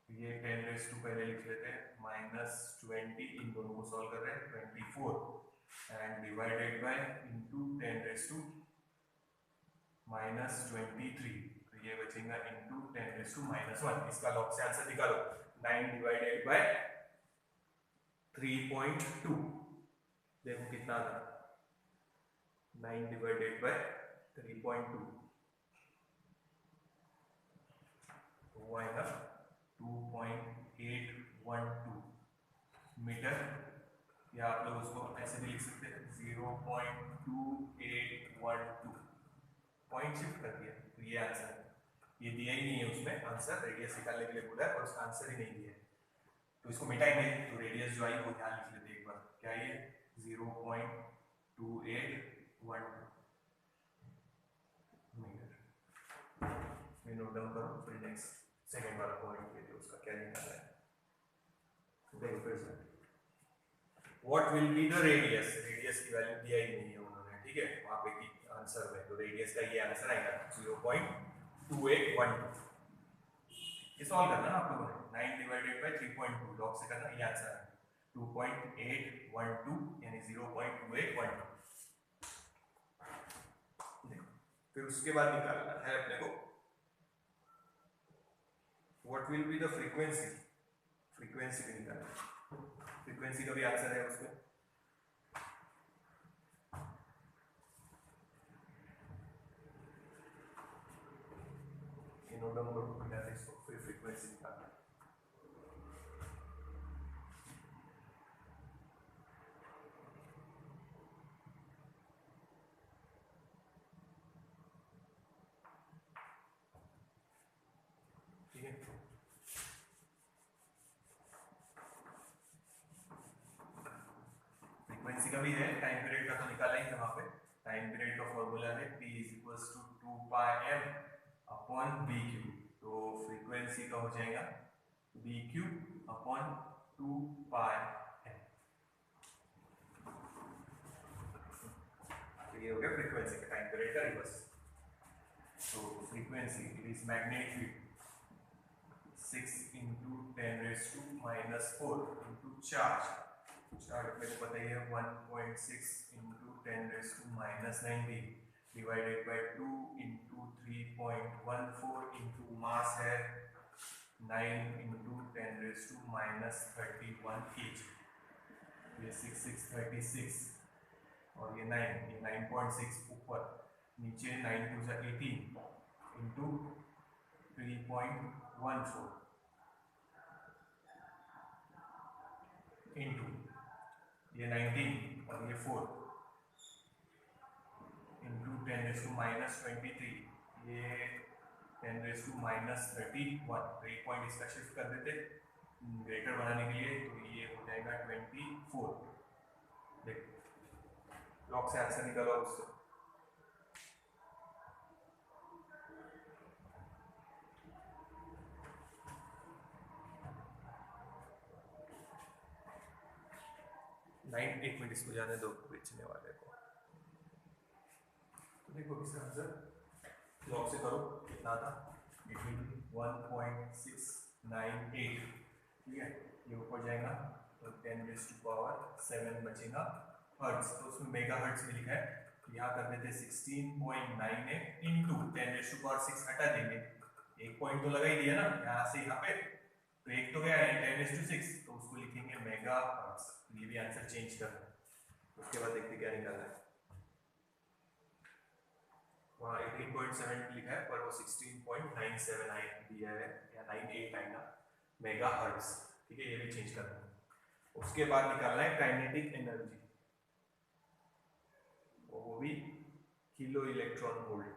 Speaker 1: ये 10⁻² पहले लिख लेते हैं, -20, इन दोनों को सॉल्व कर रहे हैं 24 एंड डिवाइडेड बाय इनटू 10⁻⁻23। तो ये बचेगा इनटू 10⁻⁻1। इसका लॉग से आंसर निकालो, 9 डिवाइडेड बाय 3.2, देखो कितना था, 9 डिवाइडेड बाय 3.2 तो वो आएगा 2.812 मीटर, या आप लोग उसको ऐसे भी लिख सकते हैं 0.2812। पॉइंट शिफ्ट कर दिया तो ये आंसर है। ये दिया ही नहीं है उसमें आंसर, रेडियस निकालने के लिए बोला है और उसका आंसर ही नहीं दिया है। तो इसको मिटाएंगे तो रेडियस जो आई वो ध्यान लिख लेते एक बार, क्या ये 0.2812 मीटर। नोट डाउन करो, फिर नेक्स्ट सेकेंड वाला पॉइंट के लिए उसका क्या निकालना है। देखो फिर से, what will be the radius, radius की वैल्यू दिया ही नहीं है उन्होंने, ठीक है, वहां पे की आंसर में। तो रेडियस का ये आंसर आएगा 0.2812। ये सॉल्व करना ना आप लोगों ने, 9 डिवाइडेड बाय 3.2 लॉग से करना, ये आंसर है 2.812 यानी 0.2812। फिर उसके बाद निकालना है अपने को what will be the frequency, frequency भी निकालना, फ्रीक्वेंसी का भी आंसर है उसमें। किसी का भी है, टाइम पीरियड का तो निकाला ही है वहाँ पे। टाइम पीरियड का फॉर्मूला है T = 2πm अपॉन BQ। तो फ्रीक्वेंसी का हो जाएगा BQ अपॉन 2πm। तो ये हो गया फ्रीक्वेंसी का टाइम पीरियड का रिवर्स। तो frequency it is magnitude 6 × 10⁻⁻⁴ into charge. Charge मेरे को पता ही है 1.6 × 10⁻⁻90 डिवाइडेड बाय 2 × 3.14 इंटू मास है 9 × 10⁻31 each। ये 636 और ये 9.6 ऊपर, नीचे 9 × 2 = 18 इंटू 3.14 इंटू ये 19 और ये 4 इंटू 10⁻⁻23 ये 10⁻⁻31। तो एक पॉइंट इसका शिफ्ट कर देते ग्रेटर बनाने के लिए, तो ये हो जाएगा 24। देखो लॉग से आंसर निकालो उससे। एक मिनट इसको जाने दो बेचने वाले को। तो देखो इसका आंसर लॉग से करो, कितना था 1.698। ठीक है, ये ऊपर जाएगा तो 10⁻⁷ बचेगा हर्ट्ज। तो उसमें मेगा हर्ट्ज में लिखा है, यहाँ कर देते 16.98 इंटू 10⁻⁶ हटा देंगे, एक पॉइंट तो लगा ही दिया ना यहाँ से यहाँ पे, तो एक तो गया है 10⁻⁶, तो उसको लिखेंगे मेगा हर्ट्ज। ये भी आंसर चेंज करना है। उसके बाद देखते क्या निकालना है। वहाँ 18.7 लिखा है पर वो 16.97 दिया है या 98 आएगा मेगा हर्ट्ज। ठीक है, ये भी चेंज करना है। उसके बाद निकालना है काइनेटिक एनर्जी, वो भी किलो इलेक्ट्रॉन वोल्ट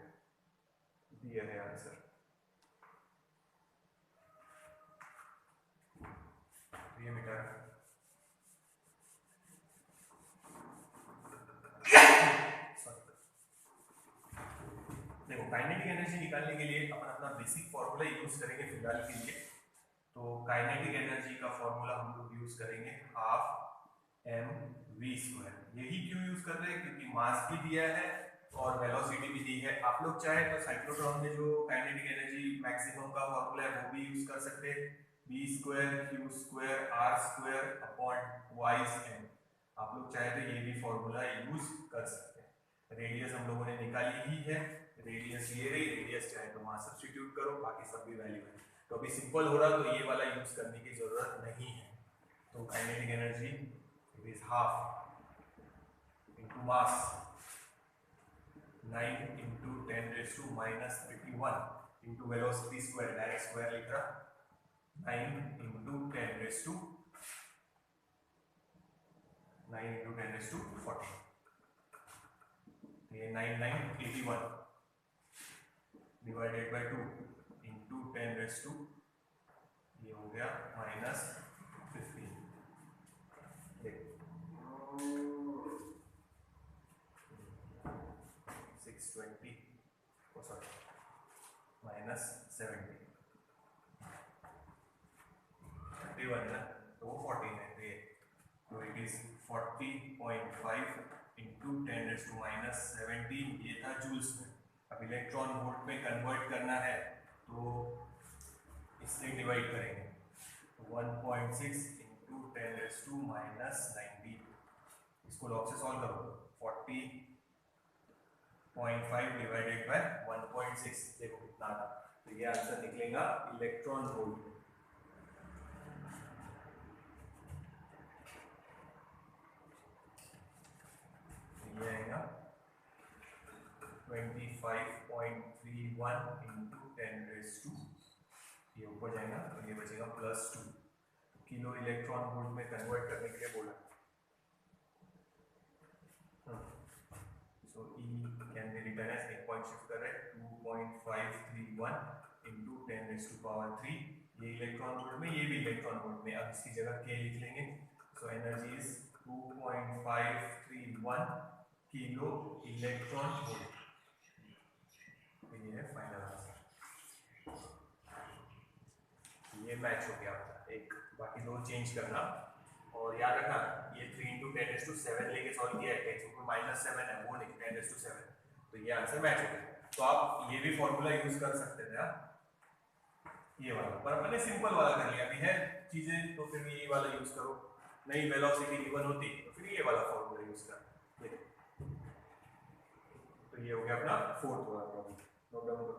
Speaker 1: दिया है आंसर। तो ये मिटा देखो, काइनेटिक एनर्जी निकालने के लिए अपन अपना बेसिक फॉर्मूला यूज करेंगे फिलहाल के लिए। तो काइनेटिक एनर्जी का फॉर्मूला हम लोग यूज करेंगे 12mv²। यही क्यों यूज कर रहे हैं, क्योंकि मास भी दिया है और वेलोसिटी भी दी है। आप लोग चाहे तो साइक्लोट्रॉन में जो काइनेटिक एनर्जी मैक्सिमम का फॉर्मूला है वो भी यूज कर सकते हैं, v²q²r²/y²। आप लोग चाहे तो ये भी फॉर्मूला यूज कर सकते हैं। रेडियस हम लोगों ने निकाली ही है, रेडियस ये रही, रेडियस चाहे तो वहां सब्स्टिट्यूट करो, बाकी सब भी वैल्यू है। तो अभी सिंपल हो रहा, तो ये वाला यूज करने की जरूरत नहीं है। तो kinetic energy it is half into mass 9 × 10⁻⁻31 into velocity square, direct square लिख रहा 9 × 10⁻40। ये 9981 डिवाइडेड बाय 2 इंटू 10⁻, ये हो गया -15। देखो 620 -70 31 है ना, तो वो 14 है। तो इट इज 40.5 इंटू 10⁻⁻17। ये था जूल्स में। अब इलेक्ट्रॉन वोल्ट में कन्वर्ट करना है तो इससे डिवाइड करेंगे, तो 1.6 इंटू 10⁻⁻90। इसको लॉग से सॉल्व करो, 40.5 डिवाइडेड बाय 1.6, देखो कितना था। तो ये आंसर निकलेगा इलेक्ट्रॉन वोल्ट। ये आएगा 25.31 इंटू 10⁻²। ये ऊपर जाएगा तो ये बचेगा +2 किलो इलेक्ट्रॉन वोल्ट में कन्वर्ट करने के लिए बोला। So E can be written as, एक पॉइंट शिफ्ट कर रहे हैं 2.531 इंटू 10⁻³ ये इलेक्ट्रॉन वोल्ट में, ये भी इलेक्ट्रॉन वोल्ट में। अब इसकी जगह K लिख लेंगे। So energy is 2.5 1 kilo electron volt. ये है फाइनल आंसर। ये मैच हो गया आपका एक, बाकी दो चेंज करना और याद रखना ये 3 × 10⁷ लेके सॉल्व किया है, -7 है वो नहीं 10⁷, तो ये आंसर मैच हो गया। तो आप ये भी फॉर्मूला यूज कर सकते थे ये वाला, पर मैंने सिंपल वाला कर लिया। अभी है चीजें तो फिर यही वाला यूज करो, नई वेलोसिटी गिवन होती तो फिर ये वाला फॉर्मूला यूज कर। तो ये हो गया अपना फोर्थ वाला प्रॉब्लम, नोट डाउन करो।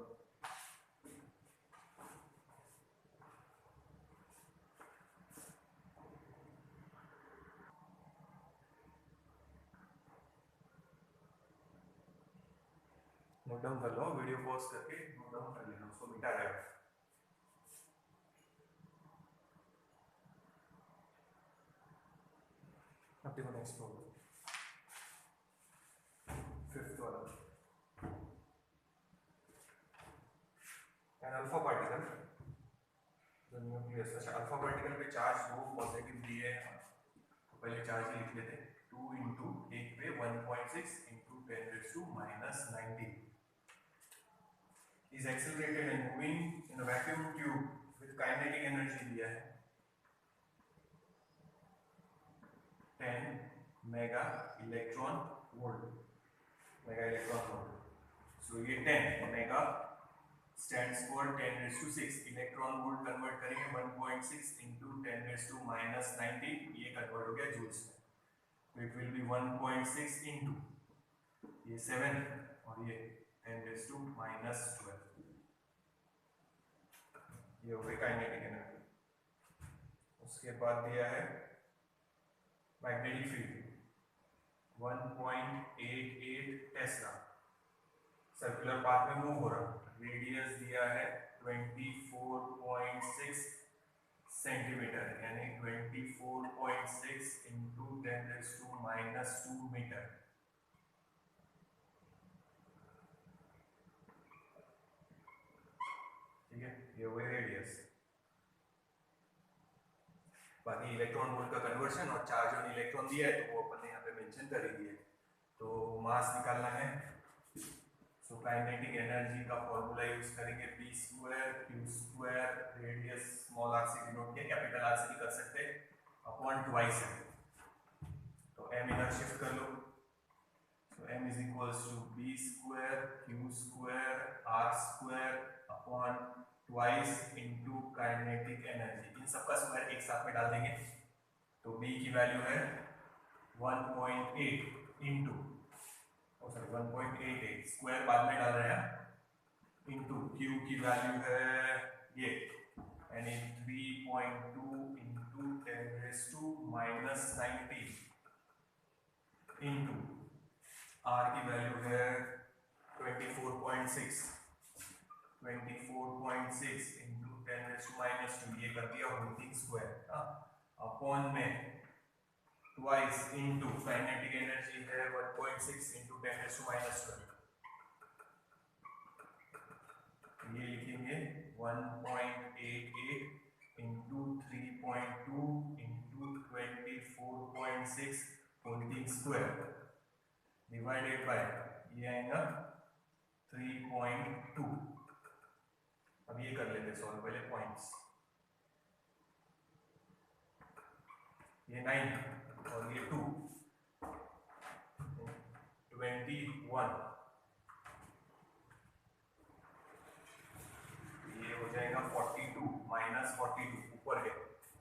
Speaker 1: नोट डाउन कर लो, वीडियो पॉज करके नोट डाउन कर लेना, उसको मिटा रहेगा। अब देखो नेक्स्ट प्रॉब्लम, फिफ्थ वाला। एन अल्फा पार्टिकल, अच्छा अल्फा पार्टिकल पे चार्ज दो पॉजिटिव दिए हैं, तो पहले चार्ज ही लिख लेते हैं। 2 × एक पे 1.6 × 10⁻⁹ is accelerated and moving in a vacuum tube with kinetic energy दिया है 10 मेगा इलेक्ट्रॉन वोल्ट। सो ये 10 mega stands for 10⁶, electron volt convert करेंगे 1.6 × 10⁻⁹, ये कन्वर्ट हो गया जूल्स में। तो इट विल बी 1.6 × ये 7 और ये 10⁻⁻12, ये हो गई काइनेटिक एनर्जी। उसके बाद दिया है magnetic field 1.88 Tesla, circular path में मूव हो रहा, रेडियस दिया है 24.6 सेंटीमीटर, यानी 24.6 × 10⁻² मीटर। ठीक है, ये हुए रेडियस। बाकी इलेक्ट्रॉन वोल्ट का कन्वर्शन और चार्ज ऑन इलेक्ट्रॉन दिया है तो वो अपन ने यहाँ पे मेंशन कर ही दिया है। तो मास निकालना है, सो काइनेटिक एनर्जी का फॉर्मूला यूज करेंगे p² q² radius small r से डिनोट किया, कैपिटल R से भी कर सकते हैं, अपॉन ट्वाइस है। तो m इधर शिफ्ट कर लो, so m = b² q² r² upon twice into kinetic energy. इन सबका स्क्वायर एक साथ में डाल देंगे, तो b की वैल्यू है 1.8 इनटू 1.88, स्क्वायर बाद में डाल रहे हैं, इनटू q की वैल्यू है ये यानी 3.2 × 10⁻⁹, इनटू r की वैल्यू है 24.6 × 10⁻², ये कर दिया होल थिंग स्क्वायर, अपॉन में ट्वाइस इनटू काइनेटिक एनर्जी है 1.6 × 10⁻², ये लिखेंगे 1.88 × 3.2 × 24.6 whole thing square divided by ये आएगा 3.2। अब ये कर लेते सॉल्व, पहले पॉइंट्स, ये 9 और ये 2, 21, ये हो जाएगा 42 -42, ऊपर है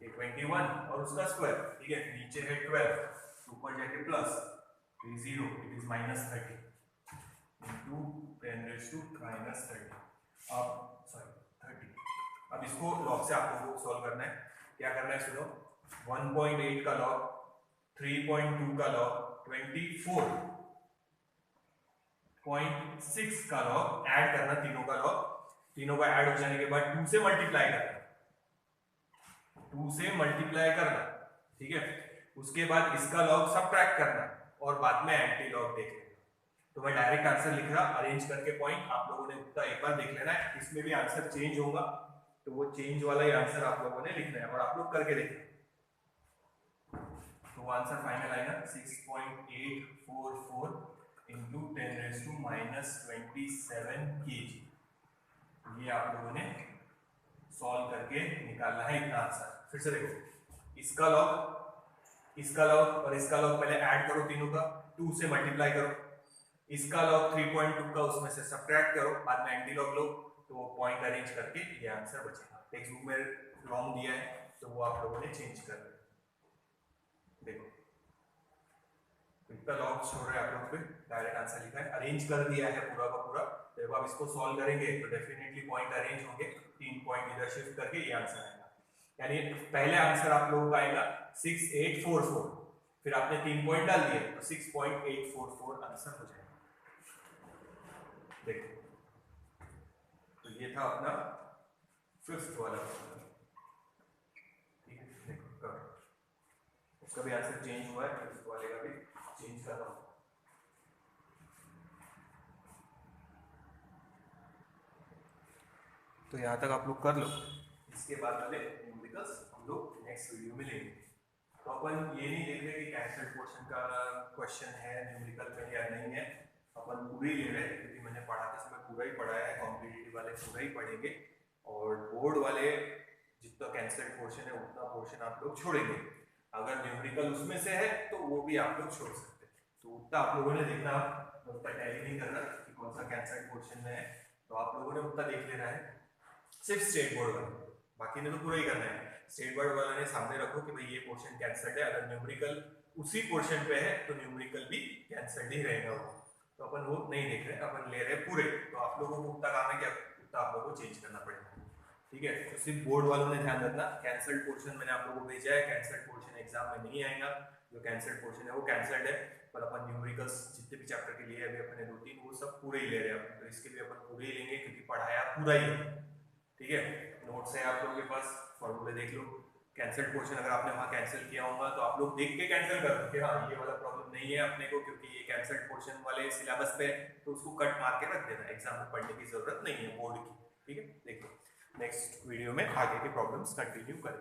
Speaker 1: ये 21 और उसका स्क्वायर, ठीक है, नीचे है 12, ऊपर जाके प्लस, 0 इट इज -30 × 10⁻⁻30। अब सॉरी 30, अब इसको लॉग से आप लोगों को सॉल्व करना है। क्या करना है सुनो, 1.8 का लॉग, 3.2 का लॉग, 24.6 का लॉग ऐड करना, तीनों का लॉग, तीनों का ऐड हो जाने के बाद 2 से मल्टीप्लाई करना, 2 से मल्टीप्लाई करना, ठीक है। उसके बाद इसका लॉग सबट्रैक्ट करना और बाद में एंटी लॉग देख लेना। तो मैं डायरेक्ट आंसर लिख रहा, अरेंज करके पॉइंट आप लोगों ने उसका एक बार देख लेना है, इसमें भी आंसर चेंज होगा तो वो चेंज वाला ही आंसर आप लोगों ने लिखना है और आप लोग करके देखना। तो तो आंसर फाइनल आएगा 6.844 इंटू 10⁻⁻27 kg। ये आप लोगों ने सॉल्व करके निकालना है इतना आंसर। फिर से देखो, इसका लॉग और इसका लॉग पहले ऐड करो, तीनों का 2 से मल्टीप्लाई करो, इसका लॉग 3.2 का उसमें से सब्ट्रैक्ट करो, बाद में एंटी लॉग लो, तो पॉइंट अरेंज करके ये आंसर बचेगा। टेक्स्ट बुक में रॉन्ग दिया है तो वो आप लोगों ने चेंज कर दिया। देखो इतना लॉग छोड़ रहे हैं आप लोग पे, डायरेक्ट आंसर लिखा है, अरेंज कर दिया है पूरा का पूरा। जब आप इसको सॉल्व करेंगे तो डेफिनेटली पॉइंट अरेंज होंगे, 3 पॉइंट इधर शिफ्ट करके ये आंसर आएगा। यानी पहले आंसर आप लोगों का आएगा 6844, फिर आपने 3 पॉइंट डाल दिए तो 6.844 आंसर हो जाएगा। देखो तो ये था अपना 5th वाला प्रॉब्लम। ठीक है, देखो उसका भी आंसर चेंज हुआ है, इस वाले का भी चेंज कर रहा हूं। तो यहां तक आप लोग कर लो, इसके बाद वाले न्यूमेरिकल्स हम लोग नेक्स्ट वीडियो में लेंगे। तो अपन ये नहीं देख रहे कि कैंसल्ड पोर्शन का क्वेश्चन है न्यूमेरिकल में या नहीं है, अपन पूरी ले रहे हैं, क्योंकि मैंने पढ़ाते समय पूरा ही पढ़ाया है, कॉम्पिटिटिव वाले पूरा ही पढ़ेंगे, और बोर्ड वाले जितना कैंसल्ड पोर्शन है उतना पोर्शन आप लोग छोड़ेंगे। अगर न्यूमेरिकल उसमें से है तो वो भी आप लोग छोड़ सकते हैं, तो उतना आप लोगों ने देखना, उतना टैली नहीं करना कि कौन सा कैंसल्ड पोर्शन में है, तो आप लोगों ने उतना देख लेना है सिर्फ स्टेट बोर्ड वाले, बाकी ने तो पूरा ही करना है। स्टेट बोर्ड वाले ने सामने रखो कि भाई ये पोर्शन कैंसल्ड है, अगर न्यूमेरिकल उसी पोर्शन पे है तो न्यूमेरिकल भी कैंसल्ड ही रहेगा वो, तो अपन वो नहीं देख रहे, अपन ले रहे पूरे। तो आप लोगों को उतना काम है कि उतना आप लोगों को चेंज करना पड़ेगा। ठीक है, तो सिर्फ बोर्ड वालों ने ध्यान रखना, कैंसल्ड पोर्शन मैंने आप लोगों को भेजा है, कैंसल्ड पोर्शन एग्जाम में नहीं आएगा, जो कैंसल्ड पोर्शन है वो कैंसल्ड है, पर अपन न्यूमेरिकल्स जितने भी चैप्टर के लिए अभी अपने 2-3 वो सब पूरे ही ले रहे हैं, तो इसके भी अपन पूरे ही लेंगे क्योंकि पढ़ाया पूरा ही है। ठीक है, नोट्स है आप लोगों के पास, फॉर्मूले देख लो। कैंसल्ड पोर्शन अगर आपने वहाँ कैंसिल किया होगा तो आप लोग देख के कैंसिल कर दो कि हाँ ये वाला प्रॉब्लम नहीं है अपने को, क्योंकि ये कैंसल्ड पोर्शन वाले सिलेबस पे, तो उसको कट मार के रख देना, एग्जाम में पढ़ने की जरूरत नहीं है बोर्ड की। ठीक है, देखो नेक्स्ट वीडियो में आगे के प्रॉब्लम्स कंटिन्यू करें।